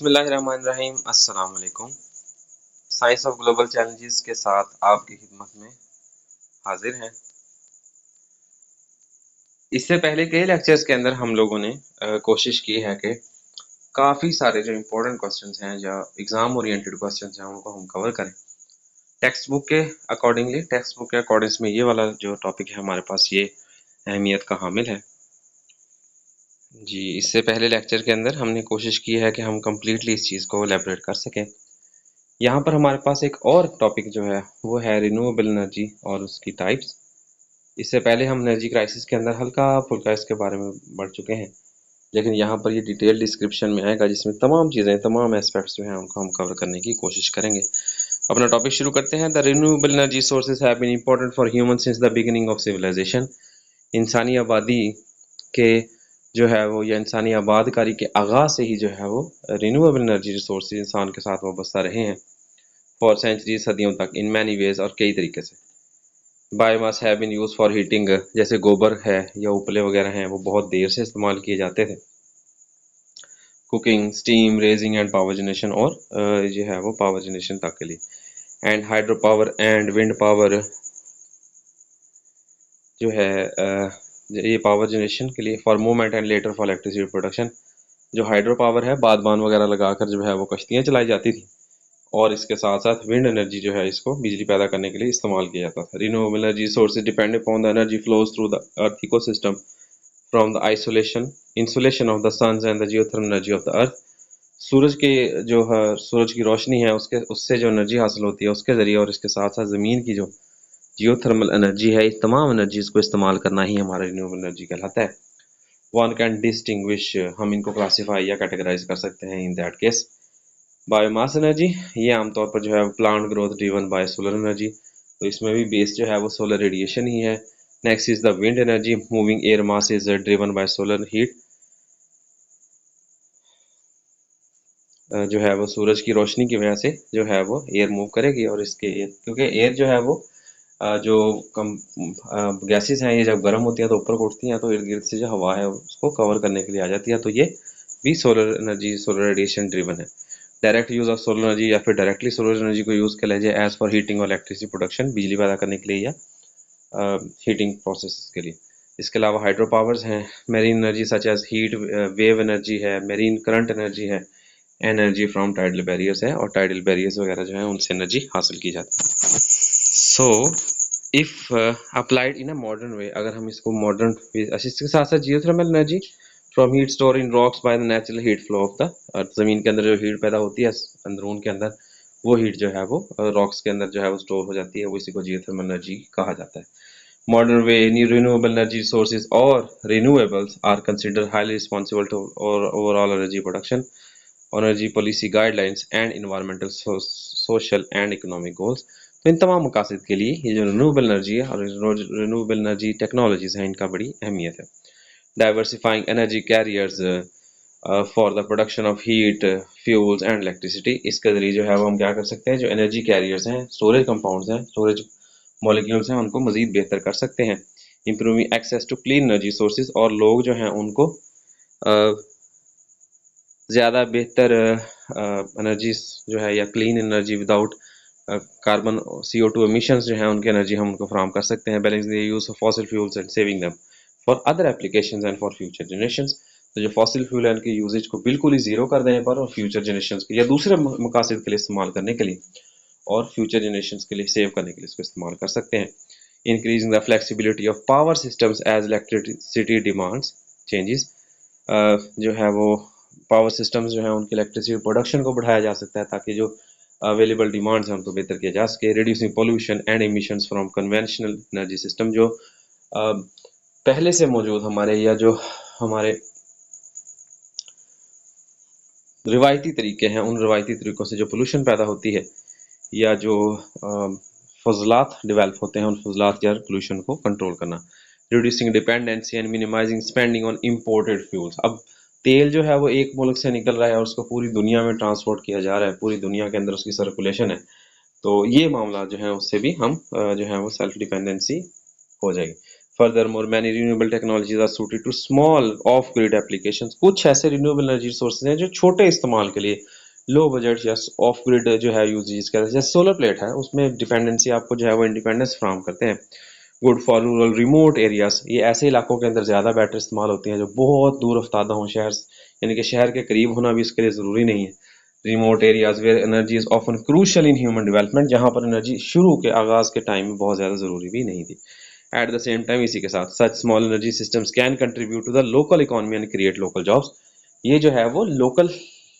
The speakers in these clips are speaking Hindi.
बिस्मिल्लाहिर्रहमानिर्रहीम अस्सलाम वालेकुम। साइंस ऑफ ग्लोबल चैलेंजेस के साथ आपकी खिदमत में हाजिर हैं। इससे पहले के लेक्चर्स के अंदर हम लोगों ने कोशिश की है कि काफ़ी सारे जो इम्पोर्टेंट क्वेश्चंस हैं या एग्ज़ाम ओरिएंटेड क्वेश्चंस हैं उनको हम कवर करें टेक्स्ट बुक के अकॉर्डिंगली। टेक्स्ट बुक के अकॉर्डिंग्स में ये वाला जो टॉपिक है हमारे पास ये अहमियत का हामिल है जी। इससे पहले लेक्चर के अंदर हमने कोशिश की है कि हम कम्प्लीटली इस चीज़ को एलेबरेट कर सकें। यहाँ पर हमारे पास एक और टॉपिक जो है वो है रिन्यूएबल एनर्जी और उसकी टाइप्स। इससे पहले हम एनर्जी क्राइसिस के अंदर हल्का फुल्का इसके बारे में बढ़ चुके हैं, लेकिन यहाँ पर ये डिटेल डिस्क्रिप्शन में आएगा जिसमें तमाम चीज़ें, तमाम एस्पेक्ट्स जो हैं उनको हम कवर करने की कोशिश करेंगे। अपना टॉपिक शुरू करते हैं। The renewable energy sources have been important for human since the beginning of civilisation. इंसानी आबादी के जो है वो या इंसानी आबादकारी के आगाज़ से ही जो है वो रिन्यूएबल एनर्जी रिसोर्सेज इंसान के साथ वाबस्ता रहे हैं फॉर सेंचुरीज, सदियों तक, इन मैनी वेज, और कई तरीके से। Biomass have been use for heating, जैसे गोबर है या उपले वगैरह हैं वो बहुत देर से इस्तेमाल किए जाते थे। Cooking, steam raising and power generation, और जो है वो पावर जनरेशन तक के लिए। And hydro power and wind power जो है ये पावर जनरेशन के लिए for movement and later for electricity production. जो हाइड्रो पावर है बादबान वगैरह लगाकर जो है वो कश्तियाँ चलाई जाती थी, और इसके साथ साथ विंड एनर्जी जो है इसको बिजली पैदा करने के लिए इस्तेमाल किया जाता था। Renewable energy sources depend upon the energy flows through the earth ecosystem from the insulation of the suns and the geothermal energy of the earth. सूरज के जो है सूरज की रोशनी है उससे जो एनर्जी हासिल होती है उसके ज़रिए, और इसके साथ साथ ज़मीन की जो जियोथर्मल एनर्जी है, इस तमाम एनर्जीज को इस्तेमाल करना ही हमारा रिन्यूएबल एनर्जी कहलाता है। वन कैन डिस्टिंग्विश, हम इनको क्लासीफाई या कैटेगराइज कर सकते हैं in that case. Biomass energy, ये आमतौर पर जो है plant growth driven by solar energy, तो इसमें भी बेस जो है वो सोलर रेडिएशन ही है। Next is the wind energy, moving air mass is driven by solar heat. जो है वो सूरज की रोशनी की वजह से जो है वो एयर मूव करेगी, और इसके क्योंकि एयर जो है वो जो कम गैसेस हैं ये जब गर्म होती हैं तो ऊपर को उठती हैं, तो इर्द गिर्द से जो हवा है उसको कवर करने के लिए आ जाती है, तो ये भी solar energy, solar radiation driven है। Direct use of solar energy, या फिर डायरेक्टली सोलर एनर्जी को यूज़ कर लीजिए एज फॉर हीटिंग और इलेक्ट्रिसिटी प्रोडक्शन, बिजली पैदा करने के लिए या हीटिंग प्रोसेस के लिए। इसके अलावा हाइड्रो पावर्स हैं, marine energy such as heat wave energy है, मेरीन करंट एनर्जी है, एनर्जी फ्रॉम टाइडल बैरियर्स है, और टाइडल बैरियर्स वगैरह जो है उनसे एनर्जी हासिल की जाती है। So if applied in a modern way, अगर हम इसको मॉडर्न इसके साथ साथ geothermal energy from heat store in rocks by the natural heat flow of the अर्थ, ज़मीन के अंदर जो हीट पैदा होती है अंदरून के अंदर, वो हीट जो है वो रॉक्स के अंदर जो है वो स्टोर हो जाती है, वो इसी को जियोथर्मल एनर्जी कहा जाता है। Modern way renewable energy sources और renewables are consider highly responsible to overall energy production, energy policy guidelines and environmental, social and economic goals. तो इन तमाम मकासद के लिए ये जो रिन्यूएबल एनर्जी है और रिन्यूएबल एनर्जी टेक्नोलॉजीज हैं इनका बड़ी अहमियत है। Diversifying energy carriers for the production of heat, fuels and electricity, इसके जरिए जो है वो हम क्या कर सकते हैं, जो एनर्जी कैरियर्स हैं, स्टोरेज कंपाउंड्स हैं, स्टोरेज मॉलिक्यूल्स हैं, उनको मजीद बेहतर कर सकते हैं। Improving access to clean energy sources, और लोग जो हैं उनको ज़्यादा बेहतर एनर्जी जो है या clean energy without carbon CO2 emissions जो हैं उनकी एनर्जी हम उनको फ्राहम कर सकते हैं। Balance the use of fossil fuels and saving them for other applications and for future generations. तो जो फॉसिल फ्यूल है उनके यूजेज को बिल्कुल ही ज़ीरो कर देने पर, और फ्यूचर जनरेशंस के या दूसरे मकासद के लिए इस्तेमाल करने के लिए, और फ्यूचर जनरेशंस के लिए सेव करने के लिए इसको इस्तेमाल कर सकते हैं। Increasing the flexibility of power systems as electricity demands changes, जो है वो पावर सिस्टम्स जो है उनकी इलेक्ट्रिसिटी प्रोडक्शन को बढ़ाया जा सकता है ताकि जो अवेलेबल डिमांड्स हैं उनको बेहतर किया जा सके। Reducing pollution and emissions from conventional energy system, जो पहले से मौजूद हमारे या जो हमारे रिवायती तरीके हैं, उन रिवायती तरीक़ों से जो पोल्यूशन पैदा होती है या जो फजलात डेवलप होते हैं, उन फजलात या पोल्यूशन को कंट्रोल करना। Reducing dependency and minimising spending on imported fuels, अब तेल जो है वो एक मुल्क से निकल रहा है और उसको पूरी दुनिया में ट्रांसपोर्ट किया जा रहा है, पूरी दुनिया के अंदर उसकी सर्कुलेशन है, तो ये मामला जो है उससे भी हम जो है वो सेल्फ डिपेंडेंसी हो जाएगी। Furthermore, many renewable technologies are suited to small off-grid applications. कुछ ऐसे renewable energy sources हैं जो छोटे इस्तेमाल के लिए लो बजट या ऑफ ग्रिड जो है यूजेज करते हैं, जैसे सोलर प्लेट है, उसमें डिपेंडेंसी आपको जो है वो इंडिपेंडेंस फ्राहम करते हैं। Good for rural remote areas, ये ऐसे इलाकों के अंदर ज़्यादा बैटरी इस्तेमाल होती हैं जो बहुत दूर अफ्तादा हों शहर, यानी कि शहर के करीब होना भी इसके लिए ज़रूरी नहीं है। Remote areas where energy is often crucial in human development, जहाँ पर एनर्जी शुरू के आगाज के टाइम में बहुत ज़्यादा ज़रूरी भी नहीं थी। एट द सेम टाइम इसी के साथ such small energy systems can contribute to the local economy and create local jobs, ये जो है वो लोकल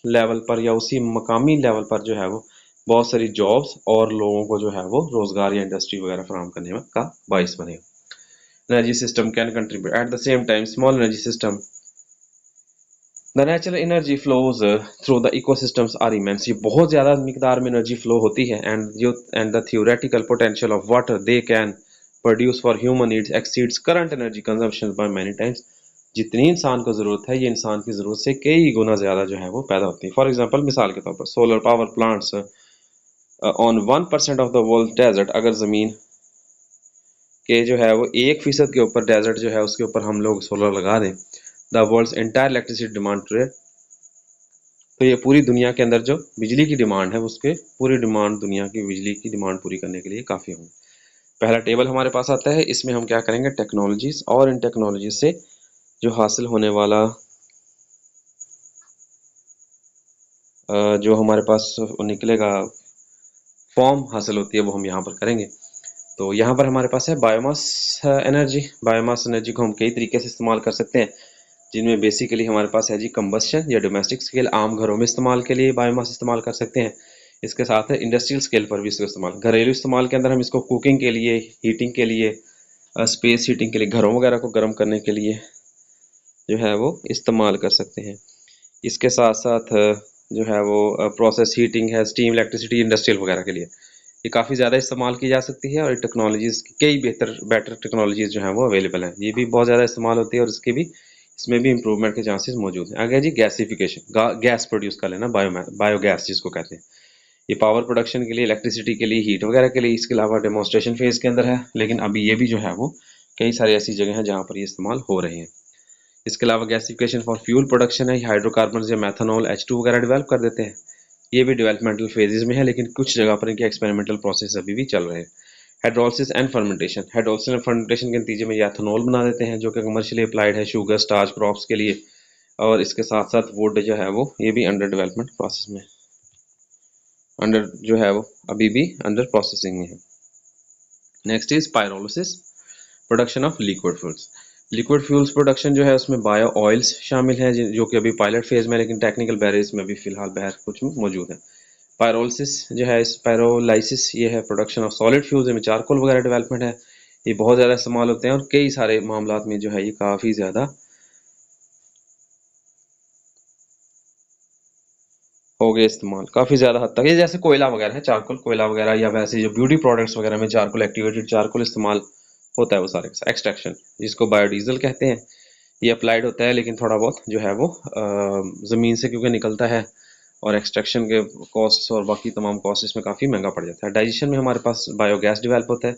लेवल पर या उसी मकामी लेवल पर जो है वो बहुत सारी जॉब्स और लोगों को जो है वो रोजगार या इंडस्ट्री वगैरह फराहम करने में का बाइस बनेगा। Energy system can contribute at the same time small energy system the natural energy flows through the ecosystems are immense, ये बहुत ज़्यादा मिकदार में एनर्जी फ्लो होती है and the theoretical potential of water they can produce for human needs exceeds current energy consumption by many times, जितनी इंसान को ज़रूरत है ये इंसान की ज़रूरत से कई गुना ज़्यादा जो है वो पैदा होती है। फॉर एग्जांपल मिसाल के तौर पर solar power plants on 1% of the world desert, अगर ज़मीन के जो है वो 1% के ऊपर डेजर्ट जो है उसके ऊपर हम लोग सोलर लगा दें, the world's entire electricity demand today, तो ये पूरी दुनिया के अंदर जो बिजली की डिमांड है उसके पूरी डिमांड दुनिया की बिजली की डिमांड पूरी करने के लिए काफ़ी होंगे। पहला टेबल हमारे पास आता है, इसमें हम क्या करेंगे टेक्नोलॉजीज और इन टेक्नोलॉजीज से जो हासिल होने वाला जो हमारे पास निकलेगा फॉर्म हासिल होती है वो हम यहाँ पर करेंगे। तो यहाँ पर हमारे पास है बायोमास एनर्जी। बायोमास एनर्जी को हम कई तरीके से इस्तेमाल कर सकते हैं, जिनमें बेसिकली हमारे पास है जी कंबस्शन या डोमेस्टिक स्केल, आम घरों में इस्तेमाल के लिए बायोमास इस्तेमाल कर सकते हैं। इसके साथ है इंडस्ट्रियल स्केल पर भी इसको इस्तेमाल, घरेलू इस्तेमाल के अंदर हम इसको कुकिंग के लिए, हीटिंग के लिए, स्पेस हीटिंग के लिए, घरों वगैरह को गर्म करने के लिए जो है वो इस्तेमाल कर सकते हैं। इसके साथ साथ जो है वो प्रोसेस हीटिंग है, स्टीम, इलेक्ट्रिसिटी, इंडस्ट्रियल वगैरह के लिए ये काफ़ी ज़्यादा इस्तेमाल की जा सकती है और टेक्नोलॉजीज़ कई बेटर टेक्नोलॉजीज़ जो हैं वो अवेलेबल हैं, ये भी बहुत ज़्यादा इस्तेमाल होती है और इसके भी इसमें भी इंप्रूवमेंट के चांसेस मौजूद हैं। आगे जी गैसिफिकेशन, गैस प्रोड्यूस कर लेना, बायोगैस जिसको कहते हैं, ये पावर प्रोडक्शन के लिए, इलेक्ट्रिसिटी के लिए, हीट वगैरह के लिए, इसके अलावा डेमोन्स्ट्रेशन फेज के अंदर है, लेकिन अभी ये भी जो है वो कई सारी ऐसी जगह हैं जहाँ पर ये इस्तेमाल हो रहे हैं। इसके अलावा गैसिफिकेशन फॉर फ्यूल प्रोडक्शन है, हाइड्रोकार्बन या मैथनॉल H2 वगैरह डेवलप कर देते हैं, ये भी डेवलपमेंटल फेजेस में है, लेकिन कुछ जगह पर इनके एक्सपेरिमेंटल प्रोसेस अभी भी चल रहे हैं। Hydrolysis and fermentation, hydrolysis and fermentation के नतीजे में ये एथेनॉल बना देते हैं जो कि कमर्शियली अप्लाइड है शुगर, स्टार्च, क्रॉप्स के लिए, और इसके साथ साथ वुड जो है वो ये भी अंडर डेवलपमेंट प्रोसेस में, अंडर जो है वो अभी भी अंडर प्रोसेसिंग में है। Next is pyrolysis, production of liquid fuels. Liquid fuels production जो है उसमें बायो ऑयल्स शामिल हैं जो कि अभी पायलट फेज में, लेकिन टेक्निकल बैरियर्स में भी फिलहाल बाहर कुछ मौजूद है। पायरोलिसिस जो है, इस पायरोलाइसिस ये है प्रोडक्शन ऑफ सॉलिड फ्यूल्स, में चारकोल वगैरह डेवलपमेंट है, ये बहुत ज़्यादा इस्तेमाल होते हैं और कई सारे मामलात में जो है ये काफ़ी ज़्यादा हो गए इस्तेमाल, काफ़ी ज़्यादा हद तक, ये जैसे कोयला वगैरह है, चारकोल कोयला वगैरह, या वैसे जो ब्यूटी प्रोडक्ट्स वगैरह में चारकोल, एक्टिवेटेड चारकोल इस्तेमाल होता है वो सारे एक्सट्रैक्शन, जिसको बायोडीजल कहते हैं, ये अप्लाइड होता है, लेकिन थोड़ा बहुत जो है वो ज़मीन से क्योंकि निकलता है और एक्सट्रैक्शन के कॉस्ट्स और बाकी तमाम कॉस्ट इसमें काफ़ी महंगा पड़ जाता है। डाइजेशन में हमारे पास बायोगैस डेवलप होता है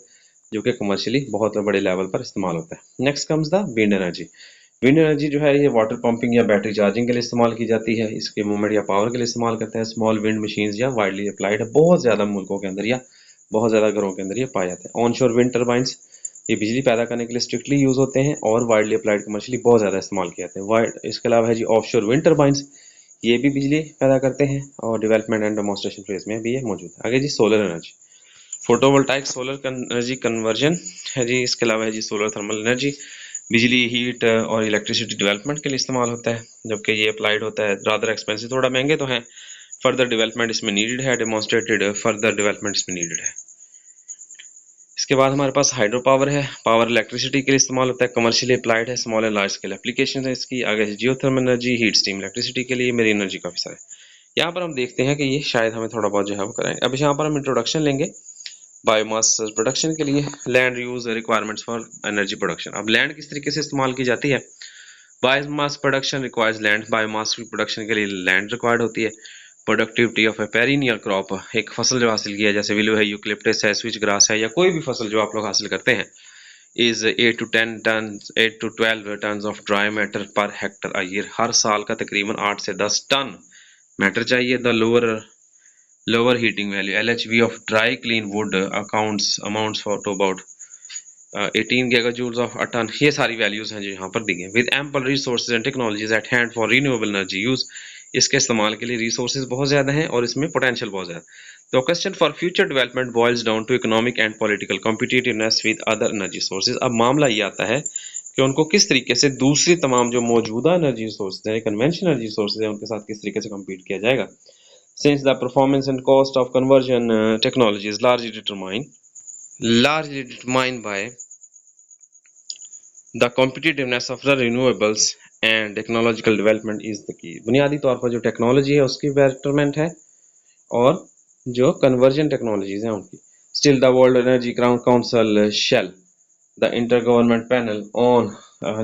जो कि कमर्शियली बहुत बड़े लेवल पर इस्तेमाल होता है। Next comes the wind energy. Wind energy जो है ये वाटर पंपिंग या बैटरी चार्जिंग के लिए इस्तेमाल की जाती है, इसके मूवमेंट या पावर के लिए इस्तेमाल करते हैं। स्मॉल विंड मशीन्स या वाइडली अप्लाइड है, बहुत ज़्यादा मुल्कों के अंदर या बहुत ज़्यादा घरों के अंदर ये पाए जाते हैं। ऑनशोर विंड टर्बाइंस, ये बिजली पैदा करने के लिए स्ट्रिक्टली यूज़ होते हैं और वाइडली अप्लाइड कमर्शियली बहुत ज़्यादा इस्तेमाल किए जाते हैं। वाइड इसके अलावा है जी ऑफशोर विंड टर्बाइंस, ये भी बिजली पैदा करते हैं और डेवलपमेंट एंड डेमोन्स्ट्रेशन फेज में भी ये मौजूद है। आगे जी solar energy, photovoltaic solar energy conversion है जी, इसके अलावा है जी सोलर थर्मल एनर्जी, बिजली, हीट और इलेक्ट्रिसिटी डेवलपमेंट के लिए इस्तेमाल होता है, जबकि ये अप्लाइड होता है, रादर एक्सपेंसिव, थोड़ा महंगे तो हैं, फर्दर डेवलपमेंट इसमें नीडेड है, डेमोन्स्ट्रेटेड फर्दर डेवलपमेंट इसमें नीडेड है। इसके बाद हमारे पास हाइड्रो पावर है, पावर इलेक्ट्रिसिटी के लिए इस्तेमाल होता है, कमर्शियली अप्लाइड है, small and large scale application है इसकी। आगे geothermal energy, heat steam electricity के लिए, मेरी एनर्जी काफ़ी सारे। यहाँ पर हम देखते हैं कि ये शायद हमें थोड़ा बहुत जो है वो कराएंगे। अब यहाँ पर हम इंट्रोडक्शन लेंगे बायोमास प्रोडक्शन के लिए, land use requirements for energy production. अब लैंड किस तरीके से इस्तेमाल की जाती है, biomass production requires land, biomass की प्रोडक्शन के लिए लैंड रिक्वायर्ड होती है। Productivity of a perennial crop, एक फसल जो हासिल किया है, जैसे विलो है, यूकलिप्टस है, स्विच ग्रास है, या कोई भी फसल जो आप लोग हासिल करते हैं, is 8 to 10 tons 8 to 12 tons of dry matter per hectare a year। हर साल का तकरीबन 8 से 10 टन मैटर चाहिए। The lower heating value LHV of dry clean wood accounts amounts for to about 18 gigajoules of a ton। ये सारी वैल्यूज हैं जो यहाँ पर दी गई। With ample resources and technologies eight hand for renewable energy use. इसके इस्तेमाल के लिए रिसोर्सेज बहुत ज़्यादा हैं और इसमें पोटेंशियल बहुत ज़्यादा। तो question for future development boils down to economic and political competitiveness with other energy sources. अब मामला ये आता है कि उनको किस तरीके से दूसरी तमाम जो मौजूदा एनर्जी सोर्सेज हैं, कन्वेंशनल एनर्जी सोर्सेज हैं, उनके साथ किस तरीके से कम्पीट किया जाएगा। Since the performance and cost of conversion technology is largely determined by the competitiveness of the renewables and technological development is the key। बुनियादी तौर पर जो टेक्नोलॉजी है उसकी बेटरमेंट है और जो कन्वर्जन टेक्नोलॉजीज हैं उनकी। Still the World Energy Council Shell the inter government panel on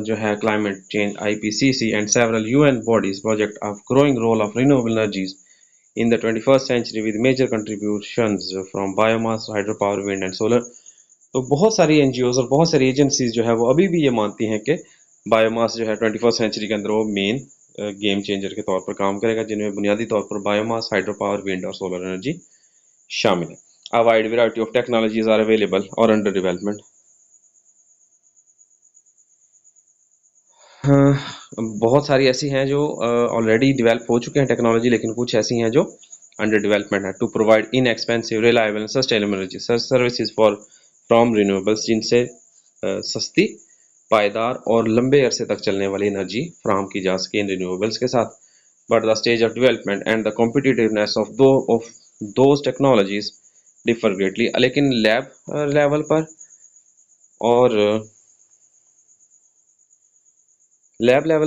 जो है climate change IPCC and several UN bodies project of growing role of renewable energies in the 21st century with major contributions from biomass, hydropower, wind and solar। तो बहुत सारी एनजीओज और बहुत सारी एजेंसीज जो है वो अभी भी ये मानती हैं कि बायोमास जो है 21st सेंचुरी के अंदर वो मेन गेम चेंजर के तौर पर काम करेगा, जिनमें बुनियादी तौर पर बायोमास, हाइड्रो पावर, विंड और सोलर एनर्जी शामिल है। A wide variety of technologies are available और अंडर डेवलपमेंट। बहुत सारी ऐसी हैं जो ऑलरेडी डेवलप हो चुके हैं टेक्नोलॉजी, लेकिन कुछ ऐसी हैं जो अंडर डेवलपमेंट है। To provide inexpensive, reliable, sustainable energy services for from renewables, जिनसे सस्ती, पायदार और लंबे अरसे तक चलने वाली एनर्जी फ्राहम की जा सके इन रिन्यूएबल्स के साथ। But the stage of development and the competitiveness of those technologies differ greatly. लेकिन लैब लेवल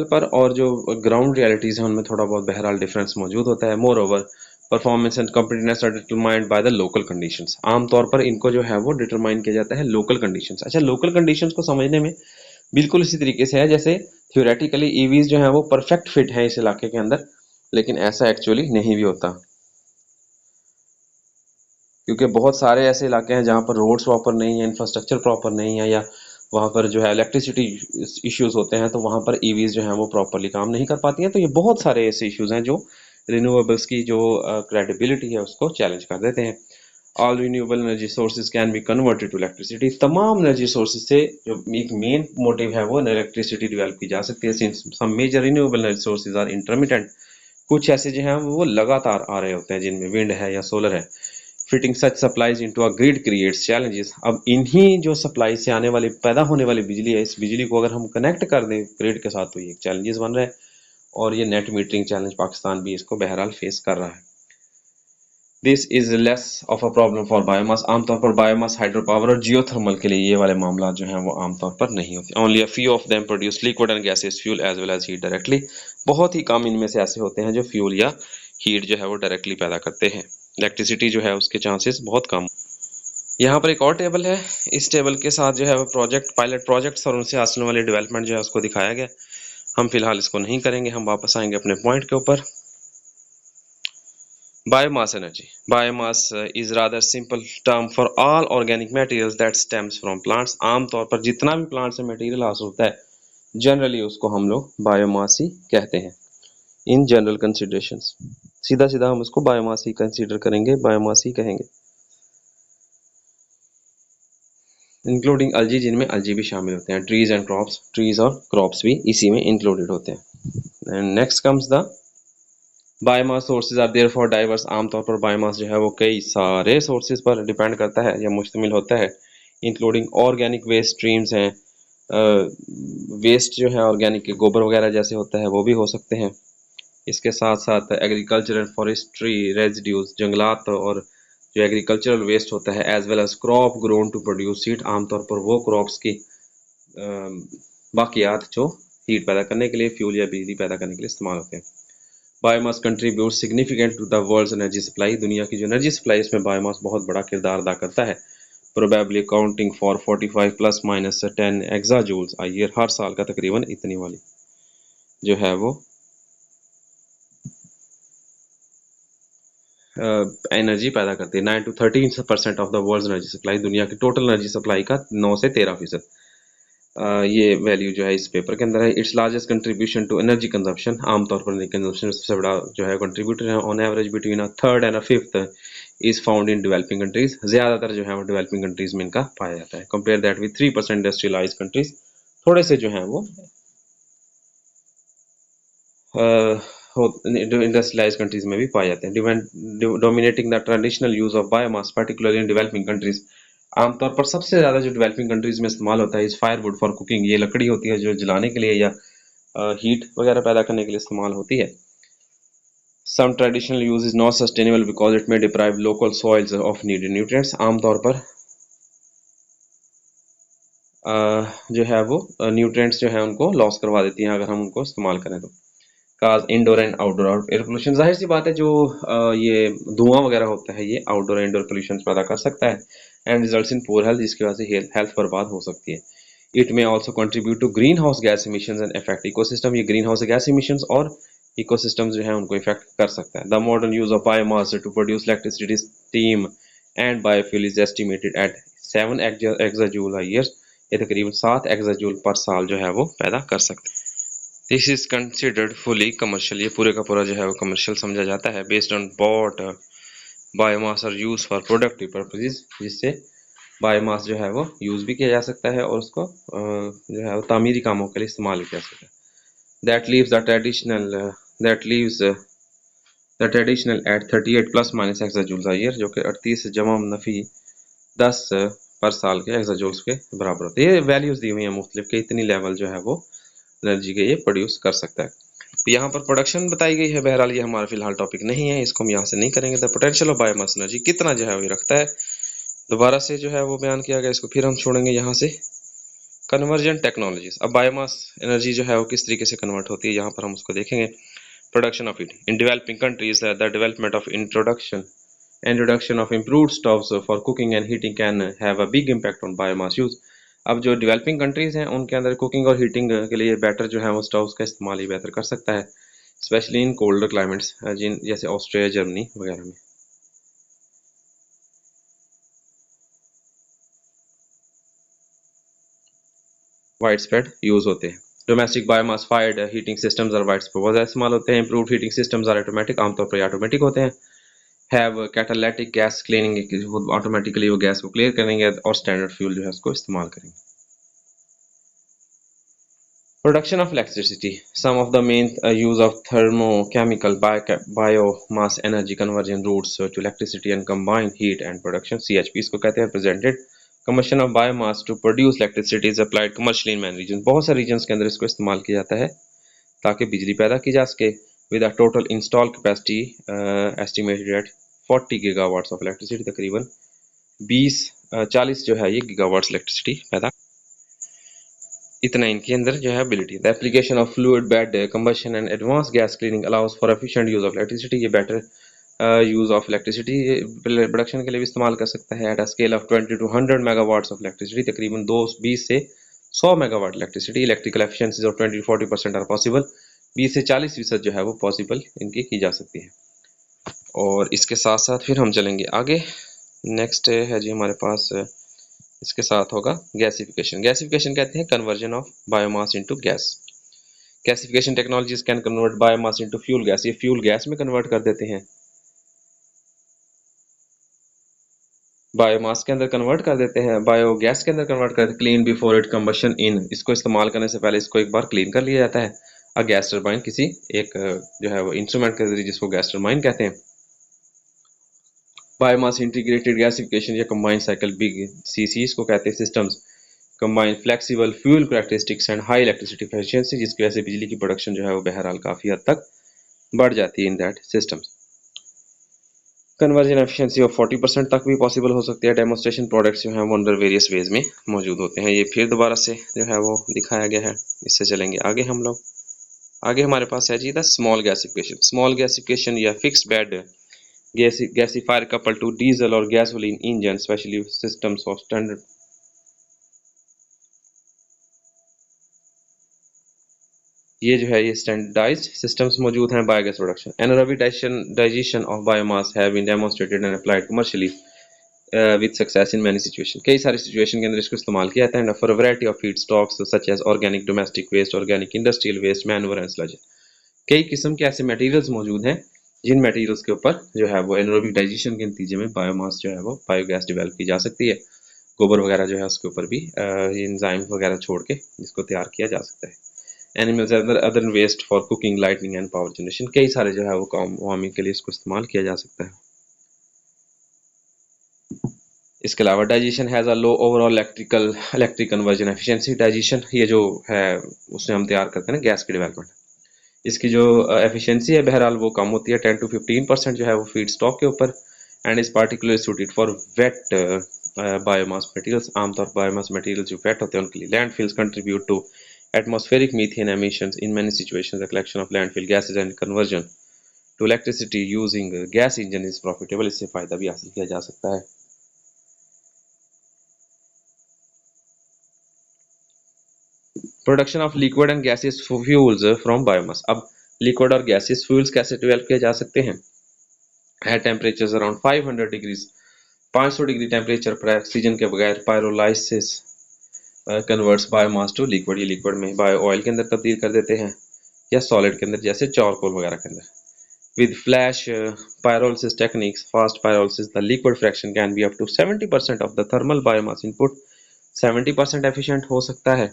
पर और जो ग्राउंड रियलिटीज़ हैं उनमें थोड़ा बहुत बहरहाल डिफरेंस मौजूद होता है। Moreover performance and competitiveness are determined by the local conditions. आमतौर पर इनको जो है वो डिटरमाइन किया जाता है लोकल कंडीशंस। अच्छा, लोकल कंडीशंस को समझने में बिल्कुल इसी तरीके से है जैसे थ्योरेटिकली ईवीज जो है वो परफेक्ट फिट है इस इलाके के अंदर, लेकिन ऐसा एक्चुअली नहीं भी होता, क्योंकि बहुत सारे ऐसे इलाके हैं जहाँ पर रोड्स प्रॉपर नहीं है, इंफ्रास्ट्रक्चर प्रॉपर नहीं है, या वहाँ पर जो है इलेक्ट्रिसिटी इश्यूज होते हैं, तो वहाँ पर ईवीज जो हैं वो प्रॉपरली काम नहीं कर पाती हैं। तो ये बहुत सारे ऐसे इश्यूज हैं जो रिन्यूएबल्स की जो क्रेडिबिलिटी है उसको चैलेंज कर देते हैं। All renewable energy sources can be converted to electricity. तमाम एनर्जी सोर्सेज से जो एक मेन मोटिव है वो इलेक्ट्रिसिटी डेवलप की जा सकती है। Since some major renewable energy sources are intermittent, कुछ ऐसे जो हैं वो लगातार आ रहे होते हैं, जिनमें विंड है या सोलर है। Fitting such supplies into a grid creates challenges. अब इन्हीं जो सप्लाई से आने वाली, पैदा होने वाली बिजली है, इस बिजली को अगर हम कनेक्ट कर दें ग्रिड के साथ, तो ये चैलेंजेस बन रहे हैं, और ये नेट मीटरिंग चैलेंज पाकिस्तान भी इसको बहरहाल फेस कर रहा है। This is less of a problem for biomass. आमतौर पर बायोमास, हाइड्रो पावर और जियोथर्मल के लिए ये वाले मामला जो हैं वो आमतौर पर नहीं होते। Only a few of them produce liquid and gaseous fuel as well as heat directly. बहुत ही कम इनमें से ऐसे होते हैं जो फ्यूल या हीट जो है वो डायरेक्टली पैदा करते हैं। इलेक्ट्रिसिटी जो है उसके चांसेस बहुत कम। यहाँ पर एक और टेबल है, इस टेबल के साथ जो है वो प्रोजेक्ट, पायलट प्रोजेक्ट्स और उनसे हासिल वाले डेवलपमेंट जो है उसको दिखाया गया। हम फिलहाल इसको नहीं करेंगे, हम वापस आएंगे अपने पॉइंट के ऊपर। Biomass energy. Biomass is rather simple term for all organic materials that stems from plants. आमतौर पर जितना भी प्लांट से मटेरियल हासिल होता है, जनरली उसको हम लोग बायोमास ही कहते हैं। इन जनरल कंसिडरेशंस, सीधा सीधा हम उसको बायोमास ही कंसीडर करेंगे, बायोमास ही कहेंगे। इंक्लूडिंग अल्जी, जिनमें अल्जी भी शामिल होते हैं। ट्रीज एंड क्रॉप्स, ट्रीज और क्रॉप्स भी इसी में इंक्लूडेड होते हैं। And next comes the biomass sources are therefore diverse. आमतौर पर बायोमास जो है वो कई सारे सोर्सेज पर डिपेंड करता है या मुश्तमिल होता है, इंक्लूडिंग ऑर्गेनिक वेस्ट स्ट्रीम्स हैं। वेस्ट जो है ऑर्गेनिक के गोबर वगैरह जैसे होता है वो भी हो सकते हैं। इसके साथ साथ एग्रीकल्चर एंड फॉरेस्ट्री रेजिड्यूज, जंगलात और जो एग्रीकल्चरल वेस्ट होता है, as well as crop grown to produce heat. आमतौर पर वो क्रॉप्स की बाकियात जो हीट पैदा करने के लिए, फ्यूल या बिजली पैदा करने के लिए इस्तेमाल होते हैं। Biomass contribute significant to the world's energy supply. दुनिया की जो एनर्जी सप्लाई इसमें बायोमास बहुत बड़ा किरदार अदा करता है। Probably accounting for 45 plus minus 10 exajoules a year. हर साल का तकरीबन इतनी वाली जो है वो एनर्जी पैदा करती है। 9 to 13% of the world's energy supply. दुनिया की टोटल एनर्जी सप्लाई का 9 से 13%। ये वैल्यू जो है इस पेपर के अंदर है। It's largest contribution to energy consumption, आमतौर पर एनर्जी कंजम्पशन सबसे बड़ा जो है कंट्रीब्यूटर है, on average between a third and a fifth is found in developing countries. ज्यादातर जो है वो डेवलपिंग कंट्रीज में इनका पाया जाता है। Compare that with 3% industrialised countries, थोड़े से जो है वो इंडस्ट्रियलाइज्ड कंट्रीज में भी पाए जाते हैं। Dominating the traditional use of biomass particularly in developing countries, आमतौर पर सबसे ज्यादा जो डेवलपिंग कंट्रीज में इस्तेमाल होता है इस फायरवुड फॉर कुकिंग, ये लकड़ी होती है जो जलाने के लिए या हीट वगैरह पैदा करने के लिए इस्तेमाल होती है। Some traditional use is not sustainable because it may deprive local soils of needed nutrients, आमतौर पर जो है वो न्यूट्रिएंट्स जो है उनको लॉस करवा देती हैं अगर हम उनको इस्तेमाल करें तो। Cause indoor and outdoor air pollution, जाहिर सी बात है जो ये धुआं वगैरह होता है ये आउटडोर एंड इंडोर पोल्यूशन पैदा कर सकता है and results in poor health, जिसकी वजह से हेल्थ बर्बाद हो सकती है। It may also contribute to green house gas emissions and effect ecosystem, ये ग्रीन हाउस गैस इमिशंस और इकोसिस्टम जो है उनको इफेक्ट कर सकता है। The modern use of biomass to produce electricity, steam and biofuel is estimated at 7 exajoule a year, ये तकरीबन 7 एक्साजूल पर साल जो है वो पैदा कर सकते हैं। This is considered fully commercial, ये पूरे का पूरा जो है वो कमर्शियल समझा जाता है। Based on what biomass are use for productive purposes, जिससे बायोमास जो है वो यूज भी किया जा सकता है और उसको जो है वो तामीरी कामों के लिए इस्तेमाल किया जा सकता है। That leaves the traditional at 38 plus minus exajoules a year, जो कि 38 जमा नफी 10 पर साल के एक्साजूल्स के बराबर होते हैं। ये वैल्यूज दी हुई हैं मुख्तलिफ के, इतनी लेवल जो है वो एनर्जी के ये प्रोड्यूस कर सकता है। तो यहाँ पर प्रोडक्शन बताई गई है, बहरहाल ये हमारा फिलहाल टॉपिक नहीं है, इसको हम यहाँ से नहीं करेंगे। The potential of biomass energy, कितना जो है वो रखता है, दोबारा से जो है वो बयान किया गया, इसको फिर हम छोड़ेंगे यहाँ से। कन्वर्जन टेक्नोलॉजीज, अब बायोमास एनर्जी जो है वो किस तरीके से कन्वर्ट होती है यहाँ पर हम उसको देखेंगे। Production of heat in developing countries, the development of introduction of improved stoves for cooking and heating can have a big impact on biomass use। अब जो डेवलपिंग कंट्रीज हैं उनके अंदर कुकिंग और हीटिंग के लिए बेटर जो है वो स्टोव्स का इस्तेमाल ही बेहतर कर सकता है, स्पेशली इन कोल्डर क्लाइमेट्स जिन जैसे ऑस्ट्रेलिया, जर्मनी वगैरह में। वाइड स्प्रेड यूज होते हैं। Domestic biomass fired heating systems और वाइड स्प्रेड बहुत इस्तेमाल होते हैं। Improved heating systems are automatic, आमतौर पर ऑटोमेटिक होते हैं। Have catalytic gas cleaning, automatically वो गैस को क्लियर करेंगे, और स्टैंडर्ड फ्यूल जो है उसको इस्तेमाल करेंगे। Production of electricity. Some of the main use of thermochemical biomass energy conversion routes to electricity and combined heat and production, CHP इसको कहते हैं, presented combustion of biomass to produce electricity is applied commercially in many regions, बहुत से regions के अंदर इसको इस्तेमाल किया जाता है ताकि बिजली पैदा की जा सके। with a total installed capacity estimated at 40 gigawatts of electricity, तकरीबन 40 जो है ये गीगावाट्स इलेक्ट्रिसिटी पैदा, इतना इनके अंदर जो है ability. The application of fluid bed combustion and advance gas cleaning allows for efficient use of electricity, ये better use of electricity production के लिए भी इस्तेमाल कर सकता है। At a scale of 20 to 100 megawatts of electricity, तकरीबन 20 से 100 megawatt electricity. Electrical efficiencies of 20 to 40% are possible, 20 से 40% जो है वो पॉसिबल इनकी की जा सकती है। और इसके साथ साथ फिर हम चलेंगे आगे। नेक्स्ट है जी हमारे पास, इसके साथ होगा गैसिफिकेशन। गैसिफिकेशन कहते हैं conversion of biomass into gas. Gasification technologies can convert biomass into fuel gas, ये फ्यूल गैस में कन्वर्ट कर देते हैं, बायोमास के अंदर कन्वर्ट कर देते हैं, बायोगैस के अंदर कन्वर्ट कर देते हैं। क्लीन बिफोर इट कंबशन इन, इसको इस्तेमाल करने से पहले इसको एक बार क्लीन कर लिया जाता है। अ गैस टरबाइन, किसी एक जो है वो इंस्ट्रूमेंट के जरिए, जिसको गैस टरबाइन कहते हैं। बायोमास इंटीग्रेटेड गैसिफिकेशन या कंबाइंड साइकिल, बिग सीसी इसको कहते हैं, systems combine flexible fuel characteristics and high electricity efficiency, जिसकी वजह से बिजली की प्रोडक्शन जो है वो बहरहाल काफी हद तक बढ़ जाती है in that systems. Conversion efficiency of 40% तक भी पॉसिबल हो सकती है। डेमोस्ट्रेशन प्रोडक्ट्स जो हैं वो अंडर वेरियस वेज में मौजूद होते हैं, ये फिर दोबारा से जो है वो दिखाया गया है। इससे चलेंगे आगे हम लोग। आगे हमारे पास है जी the small gasification. Small gasification या fix bed gasifier couple to diesel और gasoline engine, specially systems of standard, ये जो है ये स्टैंडर्डाइज्ड सिस्टम्स मौजूद हैं। Biogas production, anaerobic digestion of biomass have been demonstrated and applied commercially. with success in many situations. कई सारी सिचुएशन के अंदर इसको इस्तेमाल किया जाता है, for a variety of feedstocks such as organic domestic waste, organic industrial waste, manure and sludge. कई किस्म के ऐसे मटेरियल्स मौजूद हैं जिन मटेरियल्स के ऊपर जो है वो एनारोबिक डाइजेशन के नतीजे में बायोमास जो है वो बायोगैस डेवलप की जा सकती है। गोबर वगैरह जो है उसके ऊपर भी एंजाइम वगैरह छोड़ के इसको तैयार किया जा सकता है। Animals other waste for cooking, lightning and power generation, कई सारे जो है वो काम वार्मिंग के लिए इसको इस्तेमाल किया जा सकता है। इसके अलावा digestion has a low overall electric conversion efficiency. Digestion ये जो है उससे हम तैयार करते हैं ना गैस की डेवलपमेंट, इसकी जो एफिशिएंसी है बहरहाल वो कम होती है 10 to 15% जो है वो फीड स्टॉक के ऊपर, and is particularly suited for wait biomass materials. आमतौर पर बायोमास मटेरियल जो वेट होते हैं उनके लिए। Landfills contribute to atmospheric methane emissions in many situations. The collection of landfill gases and conversion to electricity using gas engine is profitable. इससे फायदा भी हासिल किया जा सकता है। Production of liquid and gaseous fuels from biomass. अब लिक्विड और गैसेस फ्यूल्स कैसे डेवलप किए जा सकते हैं? At temperatures around 500 degrees, 500 degree temperature पर ऑक्सीजन के बगैर pyrolysis converts biomass to liquid. ये लिक्विड में बायो ऑयल के अंदर तब्दील कर देते हैं या सॉलिड के अंदर, जैसे चारकोल वगैरह के अंदर। With flash pyrolysis techniques, fast pyrolysis, the liquid fraction can be up to 70% of the thermal biomass input। 70% efficient हो सकता है,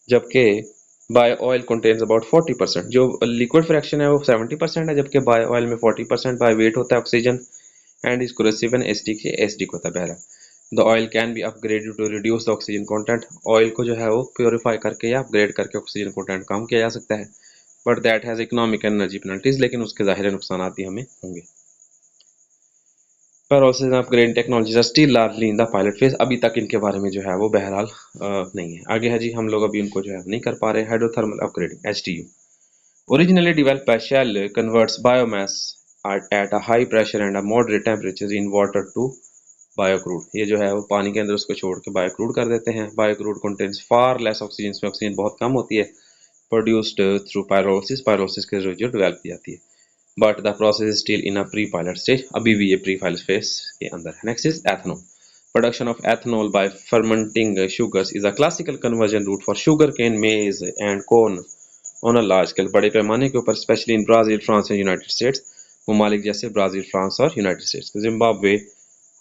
जबकि बायो ऑयल कंटेन्स अबाउट 40%। जो लिक्विड फ्रैक्शन है वो 70% है, जबकि बायो ऑयल में 40% बाय वेट होता है oxygen, and is corrosive acidic से एसिडिक होता है बहरा। The oil can be upgraded to reduce the oxygen content. Oil को जो है वो प्योरीफाई करके या अपग्रेड करके ऑक्सीजन कंटेंट कम किया जा सकता है, but that has economic energy penalties. लेकिन उसके ज़ाहिर नुकसान भी हमें होंगे। pyrolysis upgrade technologies are still largely in the pilot phase. अभी तक इनके बारे में जो है वो बहरहाल नहीं है। आगे है जी, हम लोग अभी उनको जो है नहीं कर पा रहे। Hydrothermal upgrading HTU originally developed by Shell converts biomass at a high pressure and a moderate temperature in water to बायोक्रूड। ये जो है वो पानी के अंदर उसको छोड़ के बायोक्रूड कर देते हैं। बायोक्रूड कंटेन्स फार लेस ऑक्सीजन, इसमें ऑक्सीजन बहुत कम होती है। प्रोड्यूस्ड थ्रू पायरोलिसिस, पायरोलिसिस के जरिए डेवलप की जाती है। But the process is still in a pre pilot stage, अभी भी ये प्री पायलट फेज के अंदर है। Next is ethanol. Production of ethanol by fermenting sugars is a classical conversion route for sugar cane, maize and corn on a large scale. बड़े पैमाने के ऊपर, specially in Brazil, France and United States. ममालिक जैसे ब्राजील, फ्रांस और United States. Zimbabwe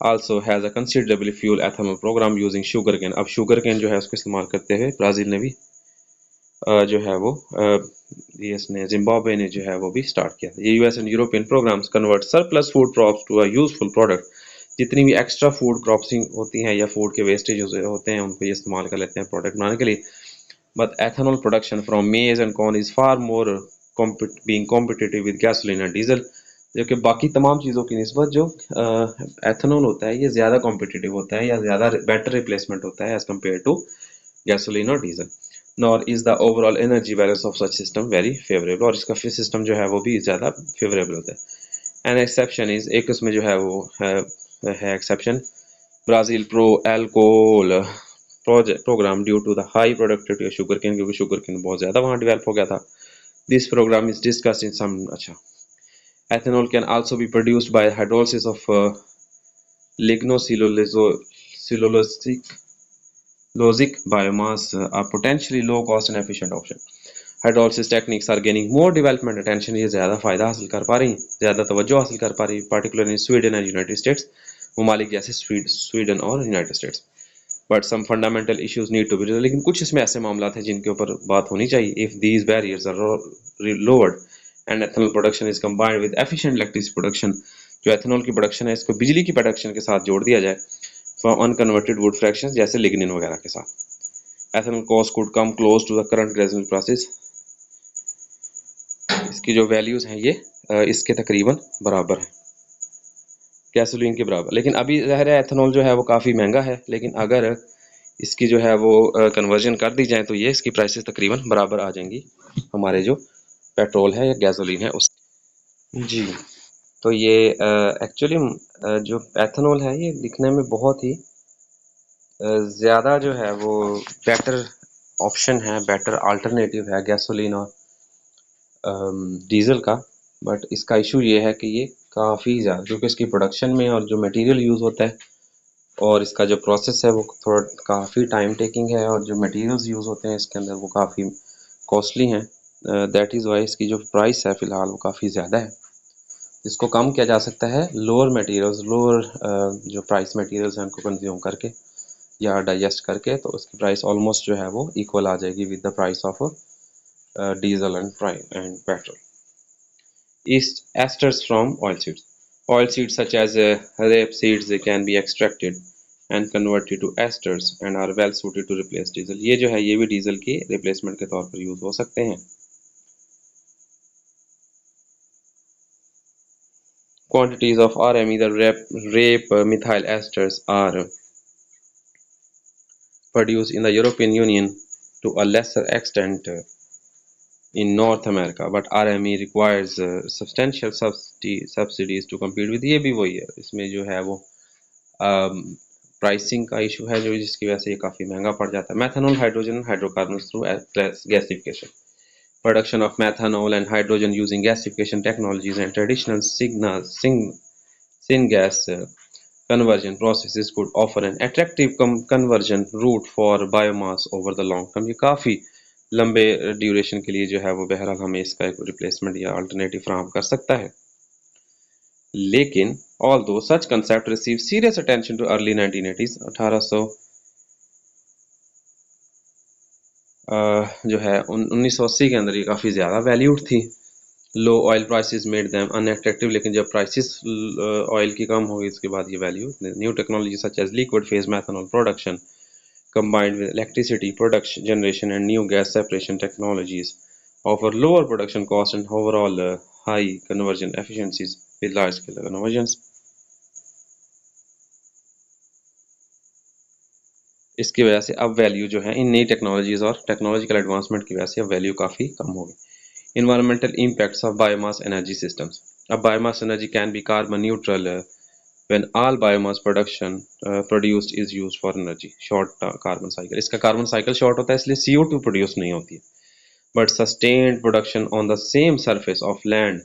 also has a considerably fuel ethanol program using sugar cane। अब शुगर केन जो है उसको इस्तेमाल करते हुए ब्राज़ील ने भी जो है वो ये इसने जिम्बाब्वे ने जो है वो भी स्टार्ट किया। ये US and European programmes convert surplus food crops to a useful product. जितनी भी एक्स्ट्रा फूड क्रॉप्सिंग होती हैं या फूड के वेस्टेज होते हैं उनको ये इस्तेमाल कर लेते हैं प्रोडक्ट बनाने के लिए। बट एथेनॉल प्रोडक्शन फ्रॉम मेज and corn is far more being competitive with gasoline and diesel. जो कि बाकी तमाम चीज़ों की निस्बत जो एथेनॉल होता है ये ज़्यादा कॉम्पिटिटिव होता है या ज़्यादा बेटर रिप्लेसमेंट होता है एज कम्पेयर टू गैसोलीन और diesel. Nor is the overall energy balance of such system very favourable. और इसका सिस्टम जो है वो भी ज़्यादा फेवरेबल होता है। एन एक्सेप्शन इज, एक उसमें जो है वो है exception, Brazil pro alcohol programme due to the high productivity of sugarcane, क्योंकि शुगर केन बहुत ज़्यादा वहाँ डेवलप हो गया था। This program is discussed in some. अच्छा, ethanol can also be produced by hydrolysis of lignocellulosic biomass, a potentially low cost and efficient option. Hydrolysis techniques are gaining more development attention. ये ज़्यादा फ़ायदा हासिल कर पा रही, ज़्यादा तवज्जो हासिल कर पा रही, particular in Sweden and United States. ममालिक जैसे स्वीडन और United States. But some fundamental issues need to be, लेकिन कुछ इसमें ऐसे मामला हैं जिनके ऊपर बात होनी चाहिए। If these barriers are lowered and ethanol production is combined with efficient electricity production, जो एथेनॉल की प्रोडक्शन है इसको बिजली की प्रोडक्शन के साथ जोड़ दिया जाए फ्रॉम अनकन्वर्टेड वुड फ्रैक्शंस जैसे लिग्निन वगैरह के साथ, ethanol cost could come close to the current gradual process. इसकी जो वैल्यूज हैं ये इसके तकरीबन बराबर है, गैसोलीन के बराबर। लेकिन अभी ज़ाहिर है एथेनॉल जो है वो काफ़ी महंगा है, लेकिन अगर इसकी जो है वो कन्वर्जन कर दी जाए तो ये इसकी प्राइसेस तकरीबन बराबर आ जाएंगी हमारे जो पेट्रोल है या गैसोलीन है उस। जी, तो ये एक्चुअली जो एथेनॉल है ये दिखने में बहुत ही ज़्यादा जो है वो बेटर ऑप्शन है, बेटर अल्टरनेटिव है गैसोलीन और डीजल का। बट इसका इशू ये है कि ये काफ़ी ज़्यादा, क्योंकि इसकी प्रोडक्शन में और जो मटेरियल यूज़ होता है और इसका जो प्रोसेस है वो थोड़ा काफ़ी टाइम टेकिंग है, और जो मटेरियल्स यूज़ होते हैं इसके अंदर वो काफ़ी कॉस्टली हैं। दैट इज़ वाई इसकी जो प्राइस है फ़िलहाल वो काफ़ी ज़्यादा है। इसको कम किया जा सकता है लोअर मटेरियल्स, लोअर जो प्राइस मटेरियल्स हैं उनको कंज्यूम करके या डाइजेस्ट करके, तो उसकी प्राइस ऑलमोस्ट जो है वो इक्वल आ जाएगी with the price of diesel and petrol. Esters from oilseeds. Oilseeds such as rapeseeds can be extracted and converted to esters and are well suited to replace diesel. ये जो है ये भी डीजल के रिप्लेसमेंट के तौर पर यूज हो सकते हैं। Quantities of RME, the rape methyl esters, are produced in the European Union to a lesser extent in North America, but RME requires substantial subsidies to compete with। ये भी वही है, इसमें जो है वो प्राइसिंग का इशू है जो जिसकी वजह से ये काफ़ी महंगा पड़ जाता है। Methanol, hydrogen, hydrocarbon through gasification. Production of methanol and hydrogen using gasification technologies and traditional syngas conversion processes could offer an attractive conversion route for biomass over the long term। ये काफ़ी लंबे ड्यूरेशन के लिए जो है वो बहरहाल हमें इसका एक रिप्लेसमेंट या अल्टरनेटिव फराहम कर सकता है। लेकिन although such concept received serious attention to early 1980s, 1800 जो है 1980 के अंदर ये काफ़ी ज़्यादा वैल्यूड थी। Low oil prices made them unattractive, लेकिन जब प्राइसेस ऑयल की कम हो गई इसके बाद ये value, new technology such as liquid phase methanol production combined with electricity production generation and new gas separation technologies offer lower production cost and overall high conversion efficiencies with large scale conversions। इसकी वजह से अब वैल्यू जो है इन नई टेक्नोलॉजीज और टेक्नोलॉजिकल एडवांसमेंट की वजह से अब वैल्यू काफ़ी कम हो गई। Environmental impacts of biomass energy systems. अब biomass energy can be carbon neutral when all biomass production produced is used for energy। short carbon cycle, इसका कार्बन साइकिल शॉर्ट होता है इसलिए CO2 प्रोड्यूस नहीं होती है। but sustained production on the same surface of land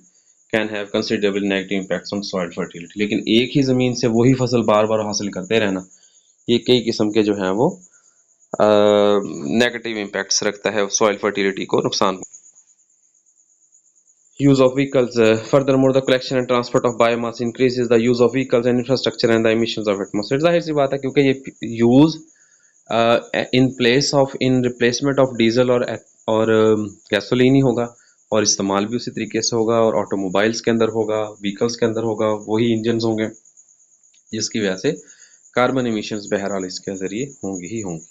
can have considerable negative impacts on soil fertility। लेकिन एक ही ज़मीन से वही फसल बार बार हासिल करते रहना ये कई किस्म के जो हैं वो नेगेटिव इम्पैक्ट्स रखता है, सॉइल फर्टिलिटी को नुकसान। use of vehicles, furthermore the collection and transport of biomass increases the use of vehicles and infrastructure and the emissions of atmosphere। जाहिर सी बात है क्योंकि ये use in place of, in replacement of diesel और गैसोलीन ही होगा, और इस्तेमाल भी उसी तरीके से होगा, और ऑटोमोबाइल्स के अंदर होगा, व्हीकल्स के अंदर होगा, वही इंजन होंगे, जिसकी वजह से कार्बन इमिशंस बहरहाल इसके जरिए होंगी ही होंगी।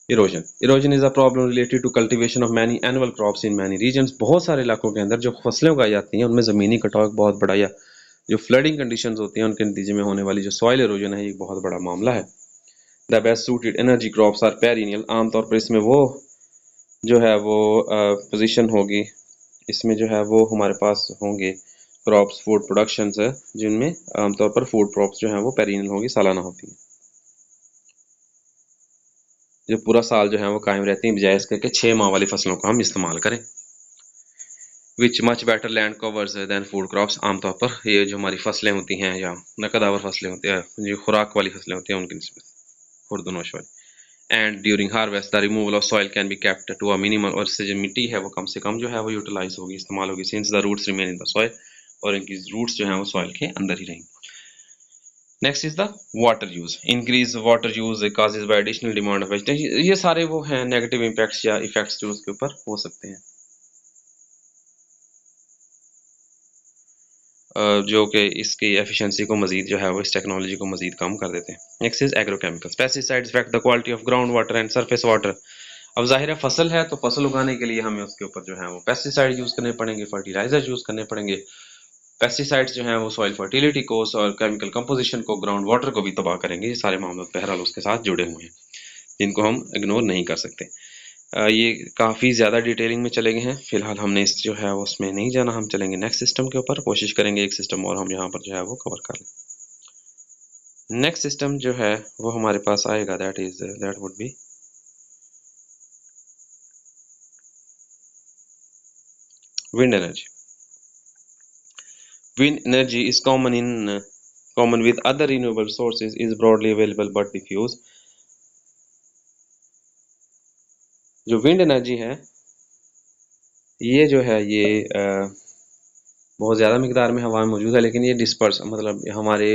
Erosion, erosion is a problem related to cultivation of many annual crops in many regions. बहुत सारे इलाकों के अंदर जो फसलें उगाई जाती हैं उनमें ज़मीनी कटाव एक बहुत बड़ा, या जो फ्लडिंग कंडीशंस होती हैं उनके नतीजे में होने वाली जो सॉइल इरोजन है ये एक बहुत बड़ा मामला है। The best suited energy crops are perennial. आमतौर पर इसमें वो जो है वो पोजीशन होगी, इसमें जो है वो हमारे पास होंगे क्रॉप्स, फूड प्रोडक्शन है जिनमें आमतौर पर फूड क्रॉप्स जो है वो पेरिनियल होगी, सालाना होती हैं, जो पूरा साल जो है वो कायम रहती हैं, बजाय इसके कि 6 माह वाली फसलों को हम इस्तेमाल करें। Which much better land covers than food crops. आमतौर पर ये जो हमारी फसलें होती हैं या नकदावर फसलें होती हैं, जो खुराक वाली फसलें होती हैं उनकी निस्बत खुर्दनोश वाली। And during harvest the removal of soil can be kept to a minimal. और इससे जो मिट्टी है वो कम से कम जो है वो यूटिलाइज होगी, इस्तेमाल होगी, since the roots remain in the soil, और इनकी रूट्स जो हैं वो सॉइल के अंदर ही रहेंगी। Next is the water use. Increase water use causes bye additional demand of vegetation. ये सारे वो हैं नेगेटिव इम्पैक्ट्स या इफेक्ट्स जो उसके ऊपर हो सकते हैं, जो कि इसकी एफिशिएंसी को मजीद जो है वो इस टेक्नोलॉजी को मजीद कम कर देते हैं। Next is agrochemicals. Pesticides affect the quality of ground water and surface water. अब जाहिर है फसल है तो फसल उगाने के लिए हमें उसके ऊपर जो है वो पेस्टिसाइड यूज करने पड़ेंगे, फर्टिलाइजर यूज करने पड़ेंगे। पेस्टिसाइड्स जो हैं वो सॉइल फर्टिलिटी को और केमिकल कंपोजिशन को, ग्राउंड वाटर को भी तबाह करेंगे। ये सारे मामले बहरहाल उसके साथ जुड़े हुए हैं जिनको हम इग्नोर नहीं कर सकते। ये काफ़ी ज़्यादा डिटेलिंग में चले गए हैं, फिलहाल हमने इस जो है उसमें नहीं जाना, हम चलेंगे नेक्स्ट सिस्टम के ऊपर, कोशिश करेंगे एक सिस्टम और हम यहाँ पर जो है वो कवर कर लें। नेक्स्ट सिस्टम जो है वो हमारे पास आएगा, that would be wind energy. Wind energy is common with other renewable sources, is broadly available but diffuse. जो विंड एनर्जी है ये जो है ये बहुत ज़्यादा मिकदार में हवा में मौजूद है, लेकिन ये डिस्पर्स मतलब हमारे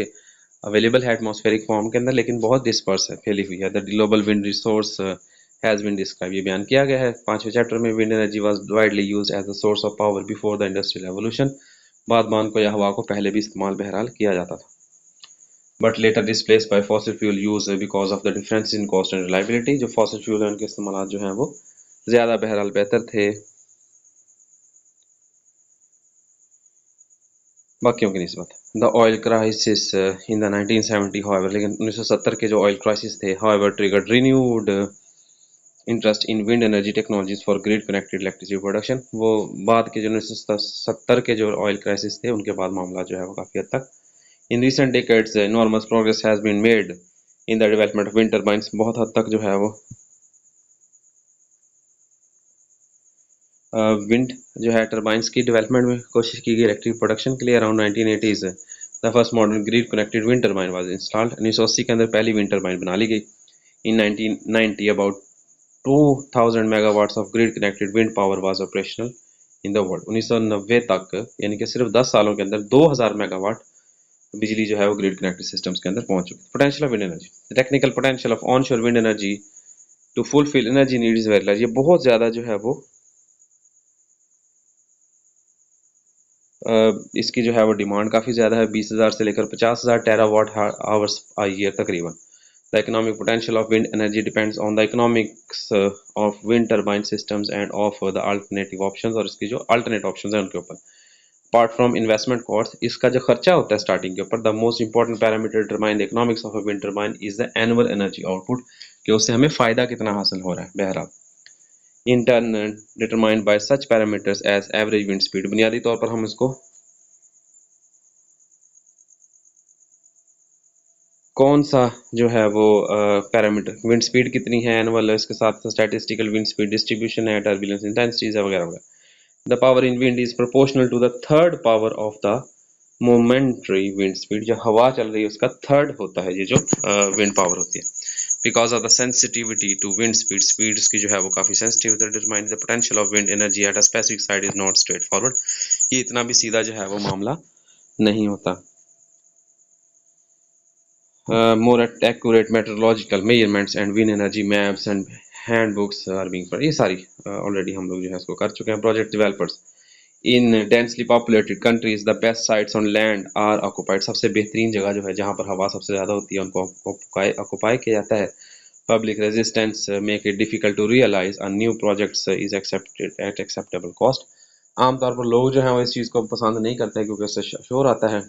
अवेलेबल है एटमॉस्फेरिक फॉर्म के अंदर, लेकिन बहुत डिस्पर्स है, फैली हुई है। The global wind resource has been describe, ये बयान किया गया है 5वें चैप्टर में। Wind energy was widely used as a source of power before the industrial revolution, बादबान को या हवा को पहले भी इस्तेमाल बहरहाल किया जाता था, but later displace bye fossil fuel use because of the difference in cost and reliability. जो फॉसिल फ्यूल है उनके इस्तेमाल जो हैं वो ज़्यादा बहरहाल बेहतर थे बाकियों की निस्बत। The oil crisis in the 1970 however, लेकिन 1970 के जो ऑयल क्राइसिस थे however triggered renewed interest in wind energy technologies for grid connected electricity production. वो बाद के जो 1970 के जो ऑयल क्राइसिस थे उनके बाद मामला जो है वो काफ़ी हद तक। In recent decades enormous progress has been made in the development of wind turbines, बहुत हद तक जो है वो विंड जो है टर्बाइंस की डेवलपमेंट में कोशिश की गई इलेक्ट्रिक प्रोडक्शन के लिए। Around 1980s the first modern grid connected wind turbine was installed. 1980 के अंदर पहली विंड टर्बाइन बना ली गई। इन 1990 about 2000 megawatts of grid connected wind power was operational in the world. 1990 तक यानी कि सिर्फ 10 सालों के अंदर 2000 मेगावाट बिजली जो है वो ग्रिड कनेक्टेड सिस्टम्स के अंदर पहुंच चुकी है। Potential of wind energy, technical potential of onshore wind energy to fulfil energy needs very large. ये बहुत ज़्यादा जो है वो इसकी जो है वो डिमांड काफ़ी ज़्यादा है, 20,000 से लेकर 50,000 टेरावाट आवर्स आ ईयर तकरीबन। The economic potential of wind energy depends on the economics of wind turbine systems end of the alternative options, और इसकी जो अल्टरनेट ऑप्शंस हैं उनके ऊपर। अपार्ट फ्रॉम इन्वेस्टमेंट कॉस्ट, इसका जो खर्चा होता है स्टार्टिंग के ऊपर, the most important parameter determine the economics of a wind turbine is the annual energy output, कि उससे हमें फ़ायदा कितना हासिल हो रहा है। बहरहाल in turn determined by such parameters as average wind speed, बुनियादी तौर पर हम इसको कौन सा जो है वो पैरामीटर, विंड स्पीड कितनी है एनुअल है, इसके साथ स्टैटिस्टिकल विंड स्पीड डिस्ट्रीब्यूशन है, टर्बुलेंस इंटेंसिटीज है, वगैरह वगैरह। The power in wind is proportional to the third power of the momentary wind speed, जो हवा चल रही है उसका थर्ड होता है ये जो विंड पावर होती है। Because of the sensitivity to wind speed, speed की जो है वो काफ़ी सेंसिटिव होता है। Determine the potential of wind energy at a specific side is not straightforward, ये इतना भी सीधा जो है वो मामला नहीं होता। more accurate meteorological measurements and wind energy maps and handbooks are being पर ये सारी ऑलरेडी हम लोग जो है इसको कर चुके हैं। Project developers in densely populated countries the best sites on land are occupied, सबसे बेहतरीन जगह जो है जहाँ पर हवा सबसे ज़्यादा होती है उनको ऑक्युपाई किया जाता है। Public resistance make it difficult to realise a new projects is accepted at acceptable cost, आमतौर पर लोग जो है वो इस चीज़ को पसंद नहीं करते क्योंकि उससे शोर आता है,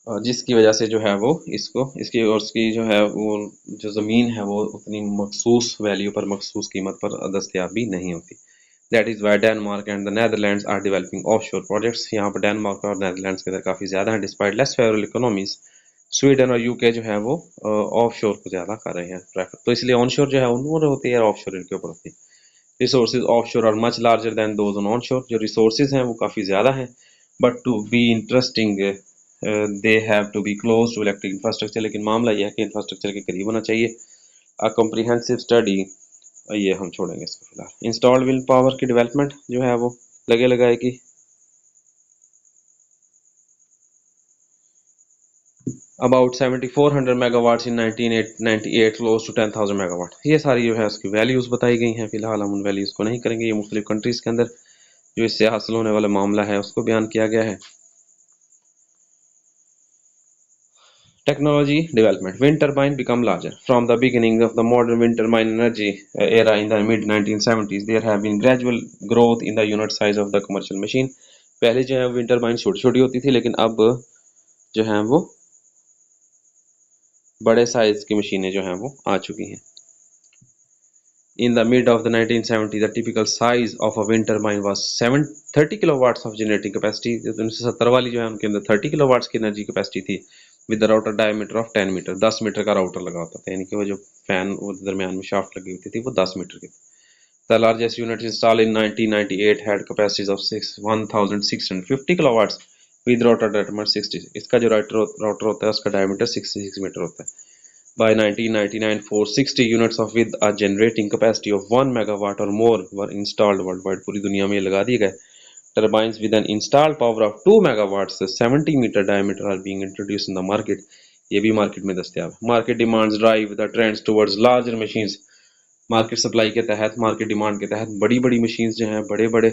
जिसकी वजह से जो है वो इसको इसकी और उसकी जो है वो जो ज़मीन है वो उतनी मखसूस वैल्यू पर मखसूस कीमत पर दस्तयाब भी नहीं होती। That is why Denmark and the Netherlands are developing offshore projects, यहाँ पर डेनमार्क और नेदरलैंड्स के अंदर काफ़ी ज़्यादा है। Despite less favourable economies, Sweden और यूके जो है वो ऑफशोर को ज़्यादा कर रहे हैं प्रेफर, तो इसलिए ऑनशोर जो है उन होती है, ऑफशोर इनके ऊपर होती है। Resources offshore are much larger than those on onshore, जो रिसोर्सेज हैं वो काफ़ी ज़्यादा हैं, but to be interesting they have to be close to electric infrastructure, लेकिन मामला यह है कि इंफ्रास्ट्रक्चर के करीब होना चाहिए। अ कॉम्प्रिहेंसिव स्टडी, ये हम छोड़ेंगे इसको फिलहाल। इंस्टॉल्ड विंड पावर की डेवलपमेंट जो है वो लगे लगाए की about 7400 megawatts in 1998 close to 10,000 megawatt. ये सारी जो है उसकी वैल्यूज़ बताई गई हैं। फिलहाल हम उन वैल्यूज़ को नहीं करेंगे, ये मुख्तलिफ कंट्रीज़ के अंदर जो इससे हासिल होने वाला मामला है उसको बयान किया गया है। Technology development. Wind turbine become larger. From the beginning of the modern wind turbine energy era in the mid 1970s, there have been gradual growth in the unit size of the commercial machine. पहले जो है विंड टर्बाइन छोटी छोटी होती थी, लेकिन अब जो है वो बड़े साइज की मशीनें जो हैं वो आ चुकी हैं। In the mid of the 1970s, the typical size of a wind turbine was 30 kilowatts of generating capacity. 1970 वाली जो है उनके अंदर 30 kilowatts की एनर्जी कैपेसिटी थी, with the rotor diameter of 10 metre, 10 metre का राउटर लगा होता था, यानी कि वो जो फैन वो दरमियान में शाफ्ट लगी होती थी वो 10 मीटर की थी। The largest unit installed in 1998 had capacities of 1650 kilowatts with rotor diameter 60. इसका जो rotor होता है उसका diameter 66 मीटर होता है. By 1999, 460 units of with a generating capacity of 1 megawatt or more were installed worldwide. पूरी दुनिया में ये लगा दिए गए. Turbines with an installed power of 2 megawatts, 70 meter diameter are being introduced in the market. ये भी मार्केट में दस्तयाब है. Market demands drive the trends towards larger machines. Market supply के तहत, मार्केट डिमांड के तहत बड़ी बड़ी मशीन्स जो हैं, बड़े बड़े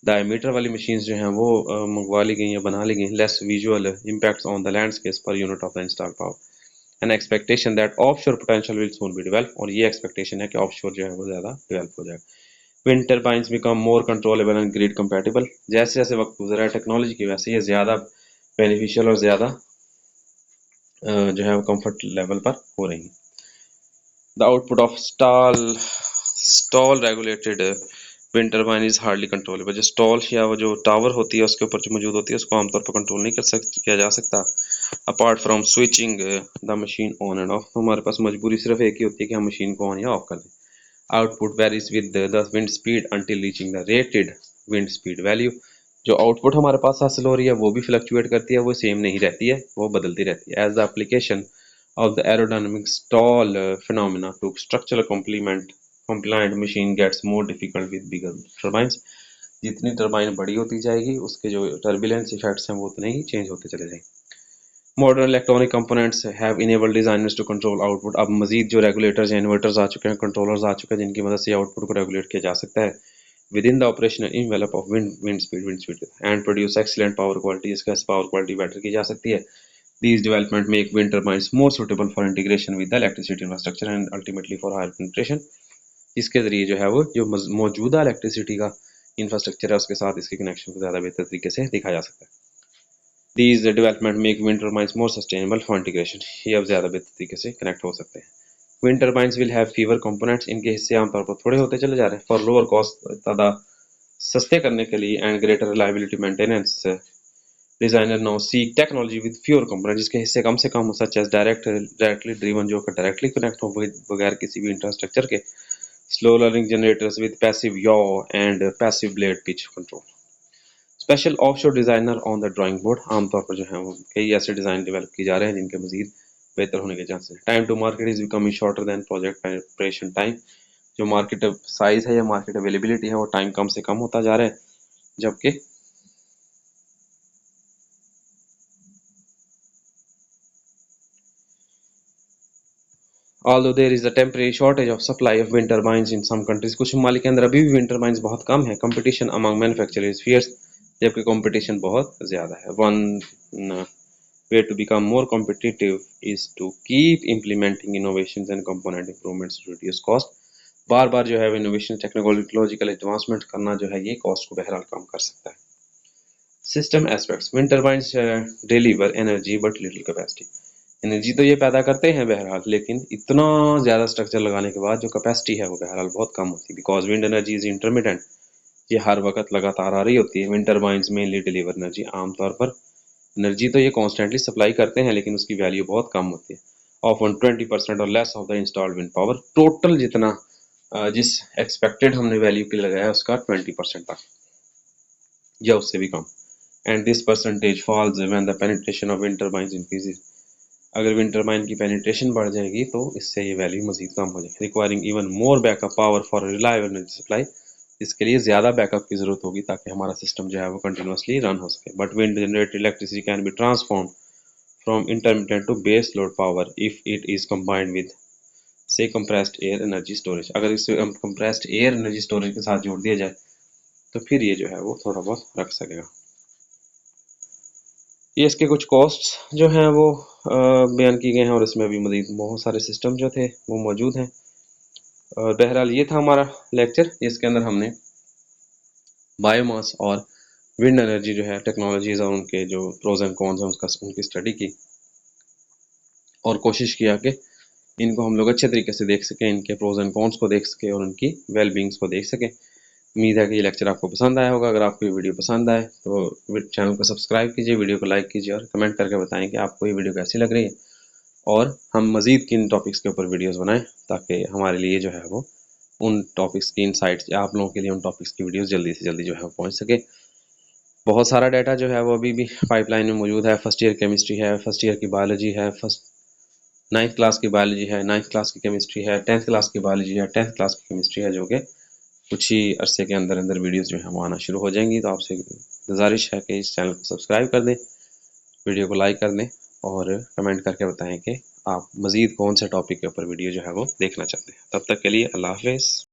डायमीटर वाली मशीन्स जो हैं वो मंगवा ली गई हैं, बना ली गई. Less visual impacts on the landscape per unit of the install power. An expectation that offshore potential will soon be develop. और ये एक्सपेक्टेशन है कि ऑफशोर जो है वो ज़्यादा डेवलप हो जाएगा. Wind turbines become more controllable and grid compatible. जैसे जैसे वक्त गुजरा है टेक्नोलॉजी की, वैसे ये ज़्यादा बेनिफिशियल और ज़्यादा जो है वो कंफर्ट लेवल पर हो रही हैं. The output of stall regulated wind turbine is hardly controllable. जो stall या वो जो टावर होती है उसके ऊपर जो मौजूद होती है उसको आमतौर पर कंट्रोल नहीं किया जा सकता. Apart from switching the machine on and off, तो हमारे पास मजबूरी सिर्फ एक ही होती है कि हम मशीन को ऑन या ऑफ कर दें. Output varies with the wind speed until reaching the rated wind speed value. जो आउटपुट हमारे पास हासिल हो रही है वो भी फ्लक्चुएट करती है, वो सेम नहीं रहती है, वो बदलती रहती है. As the application of the aerodynamic stall phenomena to structural compliant machine gets more difficult with bigger turbines. जितनी टर्बाइन बड़ी होती जाएगी उसके जो टर्बुलेंस इफेक्ट्स हैं वो उतने ही चेंज होते चले जाएंगे. Modern electronic components have enabled designers to control output. अब मजीद जो रेगुलेटर्स या इन्वर्टर्स आ चुके हैं, कंट्रोलर्स आ चुके हैं जिनकी मदद से आउटपुट को रेगुलेट किया जा सकता है within the operational envelope of wind speed and produce excellent power quality. इसका पावर क्वालिटी बेटर की जा सकती है. These developments make wind turbines more suitable for integration with the electricity infrastructure and ultimately for higher penetration. इसके जरिए जो है वो जो मौजूदा इलेक्ट्रिसिटी का इंफ्रास्ट्रक्चर है उसके साथ इसके कनेक्शन को ज़्यादा बेहतर तरीके से दिखाया जा सकता है. These development make wind turbines more sustainable for integration. ये अब ज़्यादा बेहतर तरीके से कनेक्ट हो सकते हैं. Wind turbines will have fewer components. इनके हिस्से आमतौर पर थोड़े होते चले जा रहे हैं. For lower cost, तादा सस्ते करने के लिए and greater reliability maintenance, designer now seek technology with fewer component. जिसके हिस्से कम से कम हो, सच एज डायरेक्टली ड्रिवन, जो डायरेक्टली कनेक्ट हो बगैर किसी भी इंफ्रास्ट्रक्चर के. Slow learning generators with passive yaw and passive blade pitch control. Special offshore designer on the drawing board. आमतौर पर जो है वो कई ऐसे डिजाइन डेवलप किए जा रहे हैं जिनके मजीद बेहतर होने के chances. Time to market is becoming shorter than project preparation time. जो मार्केट साइज है या मार्केट अवेलेबिलिटी है वो टाइम कम से कम होता जा रहा है, जबकि although there is a temporary shortage of supply of wind turbines in some countries. कुछ ममालिक के अंदर अभी भी wind turbines बहुत कम है. competition among manufacturers is fierce, जबकि competition बहुत ज़्यादा है. One way to become more competitive is to keep implementing innovations and component improvements to reduce cost. बार बार जो है innovation technological advancement करना जो है ये cost को बहरहाल कम कर सकता है. System aspects. Wind turbines deliver energy but little capacity. Energy तो ये पैदा करते हैं बहरहाल, लेकिन इतना ज़्यादा स्ट्रक्चर लगाने के बाद जो कैपेसिटी है वो बहरहाल बहुत कम होती है. Because wind energy is intermittent, ये हर वक्त लगातार आ रही होती है. Wind turbines mainly deliver energy. आमतौर पर एनर्जी तो ये कॉन्स्टेंटली सप्लाई करते हैं लेकिन उसकी वैल्यू बहुत कम होती है. ऑफन 20% और less of the installed wind power. Total जितना जिस एक्सपेक्टेड हमने वैल्यू के लगाया उसका 20% तक या उससे भी कम. And this percentage falls when the penetration of wind turbines increases. अगर विंड टर्बाइन की पेनिट्रेशन बढ़ जाएगी तो इससे ये वैल्यू मजीद कम हो जाएगी. Requiring even more backup power for reliable energy supply. इसके लिए ज़्यादा बैकअप की ज़रूरत होगी ताकि हमारा सिस्टम जो है वो कंटिन्यूसली रन हो सके. But wind generated electricity can be transform from intermittent to base load power if it is combined with से कंप्रेस्ड एयर एनर्जी स्टोरेज. अगर इसे कंप्रेस्ड एयर एनर्जी स्टोरेज के साथ जोड़ दिया जाए तो फिर ये जो है वो थोड़ा बहुत रख सकेगा. ये इसके कुछ कॉस्ट्स जो हैं वो बयान की गए हैं और इसमें भी मज़ीद बहुत सारे सिस्टम जो थे वो मौजूद हैं. और बहरहाल ये था हमारा लेक्चर जिसके अंदर हमने बायोमास और विंड एनर्जी जो है टेक्नोलॉजीज़ और उनके जो प्रोज एंड कॉन्स हैं उनकी स्टडी की और कोशिश किया कि इनको हम लोग अच्छे तरीके से देख सकें, इनके प्रोज एंड कॉन्स को देख सकें और उनकी वेल बींग्स को देख सकें. उम्मीद है कि ये लेक्चर आपको पसंद आया होगा. अगर आपको ये वीडियो पसंद आए तो चैनल को सब्सक्राइब कीजिए, वीडियो को लाइक कीजिए और कमेंट करके बताएं कि आपको ये वीडियो कैसी लग रही है और हम मज़ीद किन टॉपिक्स के ऊपर वीडियोस बनाएं ताकि हमारे लिए जो है वो उन टॉपिक्स की इनसाइट्स आप लोगों के लिए उन टॉपिक्स की वीडियोस जल्दी से जल्दी जो है वो पहुंच सके। बहुत सारा डाटा जो है वो अभी भी पाइपलाइन में मौजूद है। फर्स्ट ईयर केमिस्ट्री है, फर्स्ट ईयर की बायोलॉजी है, फर्स्ट 9th क्लास की बायोलॉजी है, 9th क्लास की केमिस्ट्री है, 10th क्लास की बायोलॉजी है, 10th क्लास की केमिस्ट्री है, जो कि कुछ ही अरसे के अंदर अंदर वीडियोस जो है वो आना शुरू हो जाएंगी। तो आपसे गुजारिश है कि इस चैनल को सब्सक्राइब कर दें, वीडियो को लाइक कर दें और कमेंट करके बताएं कि आप मज़ीद कौन से टॉपिक के ऊपर वीडियो जो है वो देखना चाहते हैं। तब तक के लिए अल्लाह हाफ़िज़।